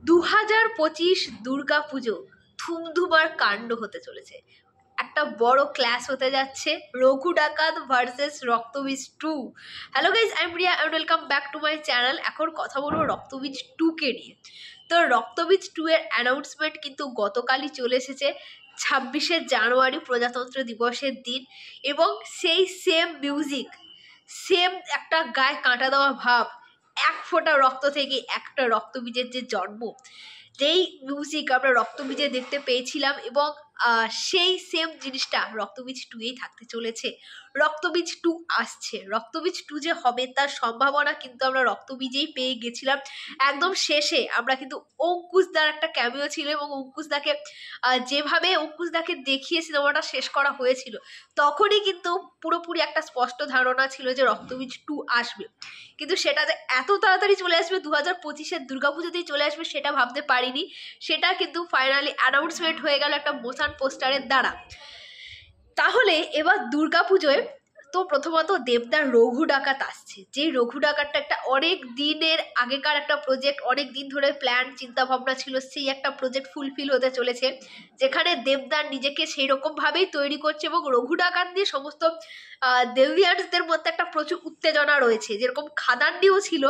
2025 দুর্গা পুজো ধুমধুমার কাণ্ড হতে চলেছে। একটা বড় ক্লাস হতে যাচ্ছে, রঘু ডাকাত ভার্সেস রক্তবীজ 2। Hello guys, I am Riya and welcome back to my channel. এখন কথা বলবো রক্তবীজ 2 কে নিয়ে। তো রক্তবীজ 2 এর অ্যানাউন্সমেন্ট কিন্তু গতকালই চলে এসেছে, 26শে জানুয়ারি প্রজাতন্ত্র দিবসের দিন। এবং সেই সেম মিউজিক, সেম একটা গায়ে কাঁটা দেওয়া ভাব, এক ফোঁটা রক্ত থেকে একটা রক্তবীজের যে জন্ম, যেই মিউজিক আমরা রক্তবীজে দেখতে পেয়েছিলাম, এবং সেই সেম জিনিসটা রক্তবীজ 2-এই থাকতে চলেছে। রক্তবীজ 2 আসছে, রক্তবীজ 2 যে হবে তার সম্ভাবনা কিন্তু আমরা রক্তবীজেই পেয়ে গেছিলাম। একদম শেষে আমরা কিন্তু অঙ্কুশদার একটা ক্যামিও ছিল, এবং অঙ্কুশদাকে যেভাবে অঙ্কুশদাকে দেখিয়ে সিনেমাটা শেষ করা হয়েছিল, তখনই কিন্তু পুরোপুরি একটা স্পষ্ট ধারণা ছিল যে রক্তবীজ 2 আসবে। কিন্তু সেটা যে এত তাড়াতাড়ি চলে আসবে, 2025-এর দুর্গাপুজোতেই চলে আসবে, সেটা ভাবতে পারিনি। সেটা কিন্তু ফাইনালি অ্যানাউন্সমেন্ট হয়ে গেল একটা মোশন পোস্টারের দ্বারা। তাহলে এবার দুর্গাপুজোয় তো প্রথমত দেবদার রঘু ডাকাত আসছে। যে রঘু ডাকাতটা একটা অনেক দিনের আগেকার একটা প্রজেক্ট, অনেক দিন ধরে প্ল্যান চিন্তা ভাবনা ছিল, সেই একটা প্রজেক্ট ফুলফিল হতে চলেছে, যেখানে দেবদার নিজেকে সেই রকমভাবেই তৈরি করছে। এবং রঘু ডাকাত নিয়ে সমস্ত দেবিয়ানদের মধ্যে একটা প্রচুর উত্তেজনা রয়েছে। যেরকম খাদান নিয়েও ছিল,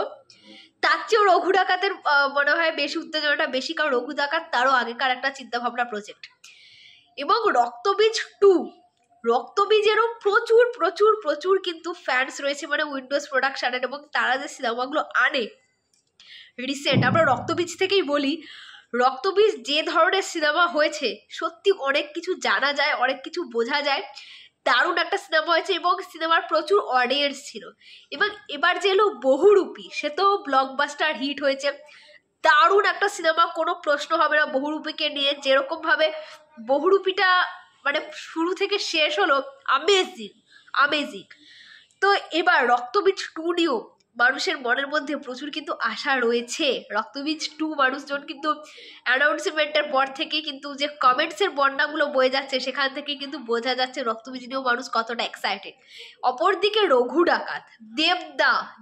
তার চেয়েও রঘু ডাকাতের মনে হয় বেশি উত্তেজনাটা বেশি, কারণ রঘু ডাকাত তারও আগেকার একটা চিন্তা ভাবনা প্রজেক্ট। এবং রক্তবীজ 2, রক্তবীজেরও প্রচুর প্রচুর প্রচুর কিন্তু ফ্যান্স রয়েছে, মানে উইন্ডোজ প্রোডাকশনের, এবং তারা যে সিনেমাগুলো আনে রিসেন্ট, আমরা রক্তবীজ থেকেই বলি, রক্তবীজ যে ধরনের সিনেমা হয়েছে, সত্যি অনেক কিছু জানা যায়, অনেক কিছু বোঝা যায়। দারুণ একটা সিনেমা হয়েছে, এবং সিনেমার প্রচুর অডিয়েন্স ছিল। এবং এবার যে এলো বহুরূপী, সে তো ব্লকবাস্টার হিট হয়েছে, দারুণ একটা সিনেমা, কোনো প্রশ্ন হবে না বহুরূপীকে নিয়ে। যেরকমভাবে বহুরূপীটা মানে শুরু থেকে শেষ হলো, আমেজিং আমেজিং। তো এবার রক্তবীজ 2 নিয়েও মানুষের মনের মধ্যে প্রচুর কিন্তু আশা রয়েছে। রক্তবীজ 2 মানুষজন কিন্তু অ্যানাউন্সমেন্টের পর থেকে কিন্তু যে কমেন্টসের বন্যাগুলো বয়ে যাচ্ছে, সেখান থেকে কিন্তু বোঝা যাচ্ছে রক্তবীজ নিয়েও মানুষ কতটা এক্সাইটেড। অপরদিকে রঘু ডাকাত,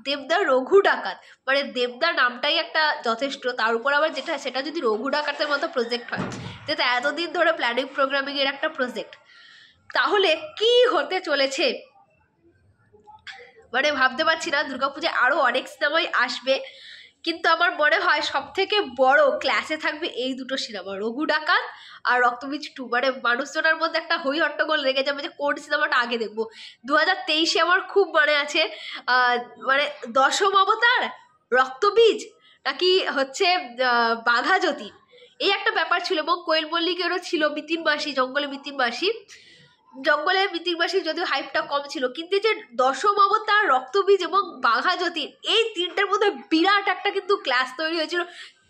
দেবদা রঘু ডাকাত, মানে দেবদা নামটাই একটা যথেষ্ট, তার উপর আবার সেটা যদি রঘু ডাকাতের মতো প্রজেক্ট হয়, যেটা এতদিন ধরে প্ল্যানিং প্রোগ্রামিং এর একটা প্রজেক্ট, তাহলে কি হতে চলেছে মানে ভাবতে পারছি না। দুর্গাপূজায় আরো অনেক সিনেমাই আসবে, কিন্তু আমার মনে হয় সব থেকে বড় ক্লাসে থাকবে এই দুটো সিনেমা, রঘু ডাকাত আর রক্তবীজ 2। মানে মানুষজনের মধ্যে একটা হই হট্টগোল লেগে যাবে যে কোন সিনেমাটা আগে দেখবো। 2023-এ আমার খুব মনে আছে, মানে দশম অবতার, রক্তবীজ, নাকি হচ্ছে বাঘা যতীন, এই একটা ব্যাপার ছিল। এবং কোয়েল মল্লিকেরও ছিল মিতিন মাসি, জঙ্গলে মিতিন মাসি, যদিও হাইপটা কম ছিল, কিন্তু যে দশম অবতার, রক্তবীজ এবং বাঘা যতীন, এই তিনটের মধ্যে বিরাট একটা কিন্তু ক্লাস তৈরি হয়েছিল।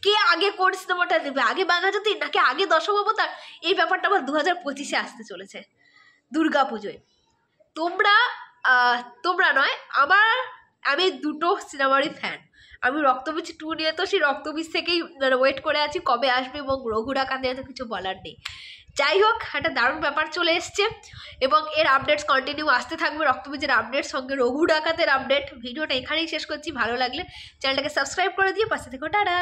কে আগে কোন সিনেমাটা দেবে, আগে বাঘা যতীন নাকি আগে দশম অবতার, এই ব্যাপারটা আবার 2025-এ আসতে চলেছে দুর্গা পুজোয়। তোমরা নয়, আমি দুটো সিনেমারই ফ্যান। আমি রক্তবীজ 2 নিয়ে তো সেই রক্তবীজ থেকেই ওয়েট করে আছি কবে আসবে, এবং রঘু ডাকাত নিয়ে তো কিছু বলার নেই। যাই হোক, একটা দারুণ ব্যাপার চলে এসছে, এবং এর আপডেটস কন্টিনিউ আসতে থাকবে। রক্তবীজের আপডেট সঙ্গে রঘু ডাকাতের আপডেট। ভিডিওটা এখানেই শেষ করছি। ভালো লাগলে চ্যানেলটাকে সাবস্ক্রাইব করে দিয়ে পাশে থেকো। টাটা।